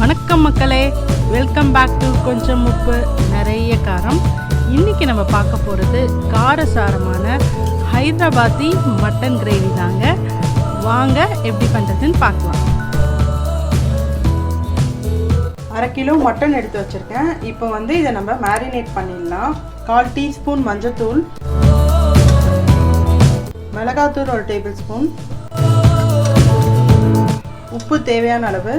வணக்கம் மக்களே, welcome back to கொஞ்சம் உப்பு நிறைய காரம். இன்றைக்கி நம்ம பார்க்க போகிறது காரசாரமான ஹைதராபாத்தி மட்டன் கிரேவி தாங்க. வாங்க எப்படி பண்ணுறதுன்னு பார்க்கலாம். 1/2 கிலோ மட்டன் எடுத்து வச்சுருக்கேன். இப்போ இதை நம்ம மேரினேட் பண்ணிடலாம். 1/4 டீஸ்பூன் மஞ்சத்தூள், மிளகாத்தூள் 1 டேபிள் ஸ்பூன், உப்பு தேவையான அளவு,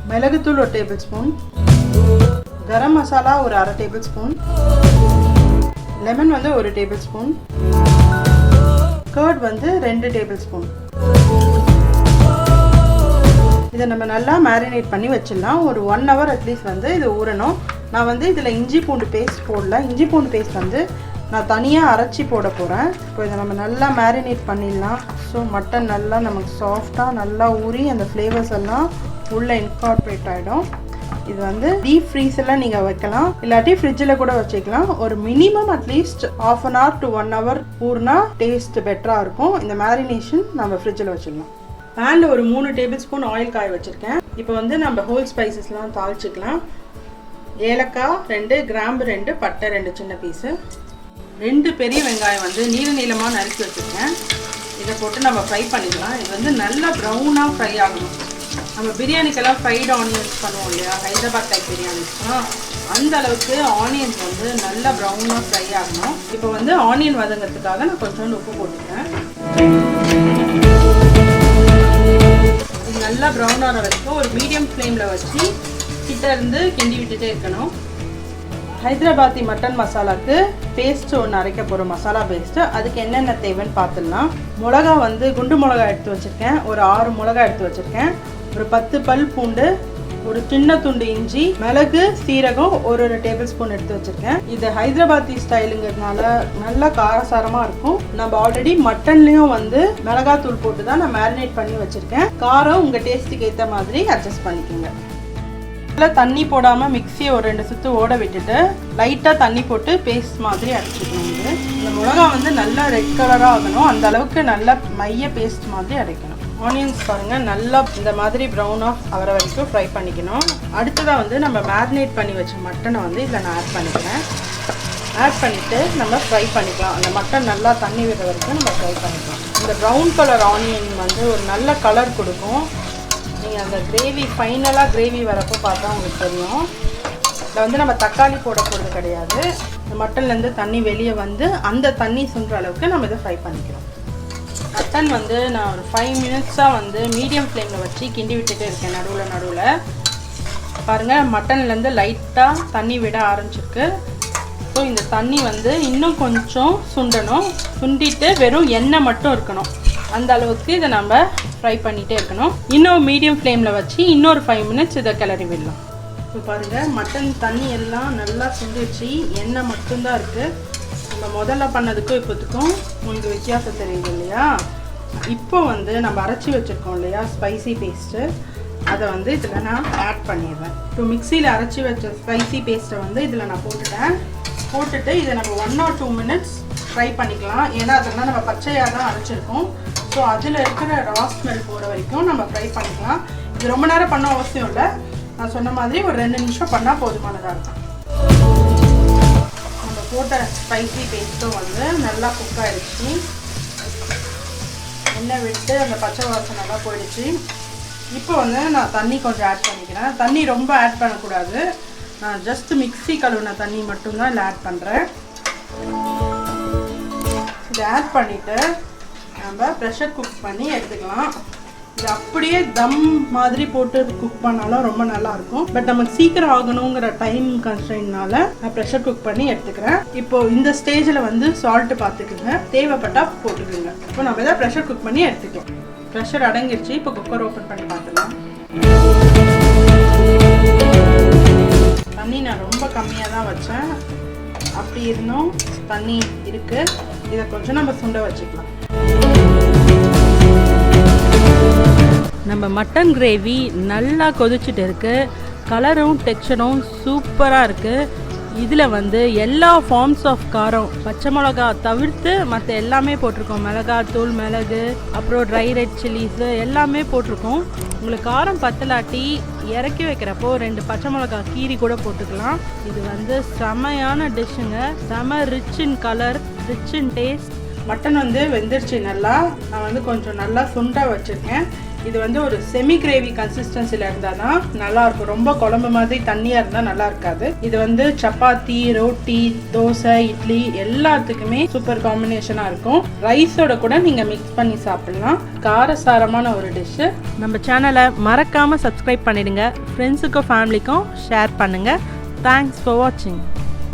மிளகுத்தூள் 1 டேபிள் ஸ்பூன், கரம் மசாலா ஒரு 1/2 tablespoon, lemon 1 tablespoon, curd 2 tablespoon. இதை நம்ம நல்லா மேரினேட் பண்ணி வச்சிடலாம். ஒரு 1 hour அட்லீஸ்ட் இது ஊறணும். நான் இதில் இஞ்சி பூண்டு பேஸ்ட் போடல. இஞ்சி பூண்டு பேஸ்ட் நான் தனியாக அரைச்சி போட போகிறேன். இப்போ இதை நம்ம நல்லா மேரினேட் பண்ணிடலாம். ஸோ மட்டன் நல்லா நமக்கு சாஃப்டாக நல்லா ஊறி அந்த ஃப்ளேவர்ஸ் எல்லாம் உள்ளே இன்கார்பரேட் ஆகிடும். இது டீப் ஃப்ரீஸில் நீங்கள் வைக்கலாம், இல்லாட்டி ஃப்ரிட்ஜில் கூட வச்சுக்கலாம். ஒரு minimum at least 1/2 hour to 1 hour ஊறினா டேஸ்ட் பெட்டராக இருக்கும். இந்த மேரினேஷன் நம்ம ஃப்ரிட்ஜில் வச்சுக்கலாம். பேனில் ஒரு 3 டேபிள் ஸ்பூன் ஆயில் காய வச்சுருக்கேன். இப்போ நம்ம ஹோல் ஸ்பைசஸ்லாம் தாளிச்சிக்கலாம். ஏலக்காய் 2, கிராம்பு 2, பட்டை 2 சின்ன பீஸு, 2 பெரிய வெங்காயம் நீல நீளமாக நறுக்கி வச்சுருக்கேன். இதை போட்டு நம்ம ஃப்ரை பண்ணிக்கலாம். இது நல்லா ப்ரௌனாக ஃப்ரை ஆகணும். நம்ம பிரியாணிக்கெல்லாம் ஃப்ரைடு ஆனியன்ஸ் பண்ணுவோம் இல்லையா, ஹைதராபாத் டைப் பிரியாணிஸ்லாம், அந்த அளவுக்கு ஆனியன்ஸ் நல்லா ப்ரௌனாக ஃப்ரை ஆகணும். இப்போ ஆனியன் வதங்கிறதுக்காக நான் கொஞ்சோண்டு உப்பு போட்டுக்கிறேன். இது நல்லா ப்ரௌன் ஆகிற வரைக்கும் ஒரு மீடியம் ஃப்ளேமில் வச்சு கிட்ட இருந்து கிண்டி விட்டுட்டே இருக்கணும். ஹைதராபாத்தி மட்டன் மசாலாவுக்கு பேஸ்ட்டு ஒன்று அரைக்க போகிற மசாலா பேஸ்ட்டு. அதுக்கு என்னென்ன தேவைன்னு பார்த்துடலாம். மிளகா குண்டு மிளகா எடுத்து வச்சுருக்கேன். ஒரு 6 மிளகா எடுத்து வச்சுருக்கேன். ஒரு 10 பல் பூண்டு, ஒரு சின்ன துண்டு இஞ்சி, மிளகு, சீரகம் ஒரு டேபிள் ஸ்பூன் எடுத்து வச்சுருக்கேன். இது ஹைதராபாத்தி ஸ்டைலுங்கிறதுனால நல்லா காரசாரமாக இருக்கும். நம்ம ஆல்ரெடி மட்டன்லேயும் மிளகாத்தூள் போட்டு தான் நான் மேரினேட் பண்ணி வச்சுருக்கேன். காரம் உங்கள் டேஸ்ட்டுக்கு ஏற்ற மாதிரி அட்ஜஸ்ட் பண்ணிக்கோங்க. தண்ணி போடாமல் மிக்சியை ஒரு 2 சுற்று ஓட விட்டுட்டு லைட்டாக தண்ணி போட்டு பேஸ்ட் மாதிரி அரைச்சிக்கணும். இந்த மிளகா நல்லா ரெட் கலராக ஆகணும். அந்த அளவுக்கு நல்லா மைய பேஸ்ட் மாதிரி அரைக்கணும். ஆனியன்ஸ் பாருங்கள் நல்லா இந்த மாதிரி ப்ரௌனாக ஆகிற வரைக்கும் ஃப்ரை பண்ணிக்கணும். அடுத்ததாக நம்ம மேரினேட் பண்ணி வச்ச மட்டனை இதில் நான் ஆட் பண்ணிக்கிறேன். ஆட் பண்ணிவிட்டு நம்ம ஃப்ரை பண்ணிக்கலாம். அந்த மட்டன் நல்லா தண்ணி விடுற வரைக்கும் நம்ம ஃப்ரை பண்ணிக்கலாம். இந்த ப்ரௌன் கலர் ஆனியன் ஒரு நல்ல கலர் கொடுக்கும். நீங்கள் அந்த கிரேவி ஃபைனலாக கிரேவி வரப்போ பார்த்தா உங்களுக்கு தெரியும். இதில் நம்ம தக்காளி போட போகிறது கிடையாது. இந்த மட்டன்லேருந்து தண்ணி வெளியே அந்த தண்ணி சுண்டுற அளவுக்கு நம்ம இதை ஃப்ரை பண்ணிக்கிறோம். மட்டன் நான் ஒரு 5 மினிட்ஸாக மீடியம் ஃப்ளேமில் வச்சு கிண்டி விட்டுட்டே இருக்கேன். நடுவில் பாருங்கள், மட்டன்லேருந்து லைட்டாக தண்ணி விட ஆரம்பிச்சிருக்கு. ஸோ இந்த தண்ணி இன்னும் கொஞ்சம் சுண்டணும். சுண்டிட்டு வெறும் எண்ணெய் மட்டும் இருக்கணும். அந்த அளவுக்கு இதை நம்ம ஃப்ரை பண்ணிகிட்டே இருக்கணும். இன்னும் மீடியம் ஃப்ளேமில் வச்சு இன்னொரு 5 மினிட்ஸ் இதை கிளறி விடலாம். இப்போ பாருங்கள், மட்டன் தண்ணி எல்லாம் நல்லா சுண்டிடுச்சு. எண்ணெய் மட்டும்தான் இருக்குது. நம்ம முதல்ல பண்ணதுக்கும் இப்போதுக்கும் உங்களுக்கு வித்தியாசம் தெரியுது இல்லையா. இப்போ நம்ம அரைச்சி வச்சுருக்கோம் இல்லையா ஸ்பைசி பேஸ்ட்டு, அதை இதில் நான் ஆட் பண்ணிடுறேன். இப்போ மிக்சியில் அரைச்சி வச்ச ஸ்பைசி பேஸ்ட்டை இதில் நான் போட்டுட்டு இதை நம்ம 1 or 2 மினிட்ஸ் ஃப்ரை பண்ணிக்கலாம். ஏன்னா அதெல்லாம் நம்ம பச்சையாக தான் அரைச்சிருக்கோம். ஸோ அதில் இருக்கிற ரா ஸ்மெல் போகிற வரைக்கும் நம்ம ஃப்ரை பண்ணிக்கலாம். இது ரொம்ப நேரம் பண்ண அவசியம் இல்லை. நான் சொன்ன மாதிரி ஒரு 2 நிமிஷம் பண்ணால் போதுமானதாக இருக்கும். நம்ம போட்ட ஸ்பைசி பேஸ்ட்டும் நல்லா குக் ஆகிடுச்சு. எண்ணெய் விட்டு அந்த பச்சை வாசனைலாம் போயிடுச்சு. இப்போ நான் தண்ணி கொஞ்சம் ஆட் பண்ணிக்கிறேன். தண்ணி ரொம்ப ஆட் பண்ணக்கூடாது. நான் ஜஸ்ட் மிக்ஸி கழுவின தண்ணி மட்டும்தான் இதில் ஆட் பண்ணுறேன். இதை ஆட் பண்ணிவிட்டு நம்ம ப்ரெஷர் குக் பண்ணி எடுத்துக்கலாம். இது அப்படியே தம் மாதிரி போட்டு குக் பண்ணாலும் ரொம்ப நல்லாயிருக்கும். பட் நமக்கு சீக்கிரம் ஆகணுங்கிற டைம் கன்ஸ்ட்ரெயின்னால நான் ப்ரெஷர் குக் பண்ணி எடுத்துக்கிறேன். இப்போது இந்த ஸ்டேஜில் சால்ட்டு பார்த்துக்குங்க, தேவைப்பட்டால் போட்டுக்குங்க. இப்போ நம்ம இதை ப்ரெஷர் குக் பண்ணி எடுத்துக்கலாம். ப்ரெஷர் அடங்கிடுச்சு. இப்போ குக்கர் ஓப்பன் பண்ணி பார்த்துக்கலாம். தண்ணி நான் ரொம்ப கம்மியாக தான் வச்சேன். அப்படி இருந்தும் தண்ணி இருக்குது. இதை கொஞ்சம் நம்ம சுண்ட வச்சுக்கலாம். நம்ம மட்டன் கிரேவி நல்லா கொதிச்சுட்டு இருக்குது. கலரும் டெக்ஸ்சரும் சூப்பராக இருக்குது. இதில் வந்து எல்லா ஃபார்ம்ஸ் ஆஃப் காரம், பச்சை மிளகா தவிர்த்து மற்ற எல்லாமே போட்டிருக்கோம். மிளகாத்தூள், மிளகு, அப்புறம் ட்ரை ரெட் சில்லிஸு எல்லாமே போட்டிருக்கோம். உங்களுக்கு காரம் பத்தலாட்டி இறக்கி வைக்கிறப்போ 2 பச்சை மிளகா கீரி கூட போட்டுக்கலாம். இது வந்து செமையான டிஷ்ஷுங்க. செம rich in colour, rich in taste. Mutton வந்து வெந்துருச்சு நல்லா. நான் வந்து கொஞ்சம் நல்லா சுண்டாக வச்சுருக்கேன். இது வந்து ஒரு செமி கிரேவி கன்சிஸ்டன்சியில் இருந்தால் தான் நல்லாயிருக்கும். ரொம்ப குழம்பு மாதிரி தண்ணியாக இருந்தால் நல்லா இருக்காது. இது வந்து சப்பாத்தி, ரொட்டி, தோசை, இட்லி எல்லாத்துக்குமே சூப்பர் காம்பினேஷனாக இருக்கும். ரைஸோட கூட நீங்கள் மிக்ஸ் பண்ணி சாப்பிட்லாம். காரசாரமான ஒரு டிஷ்ஷு. நம்ம சேனலை மறக்காமல் சப்ஸ்கிரைப் பண்ணிடுங்க. ஃப்ரெண்ட்ஸுக்கும் ஃபேமிலிக்கும் ஷேர் பண்ணுங்கள். தேங்க்ஸ் ஃபார் வாட்சிங்.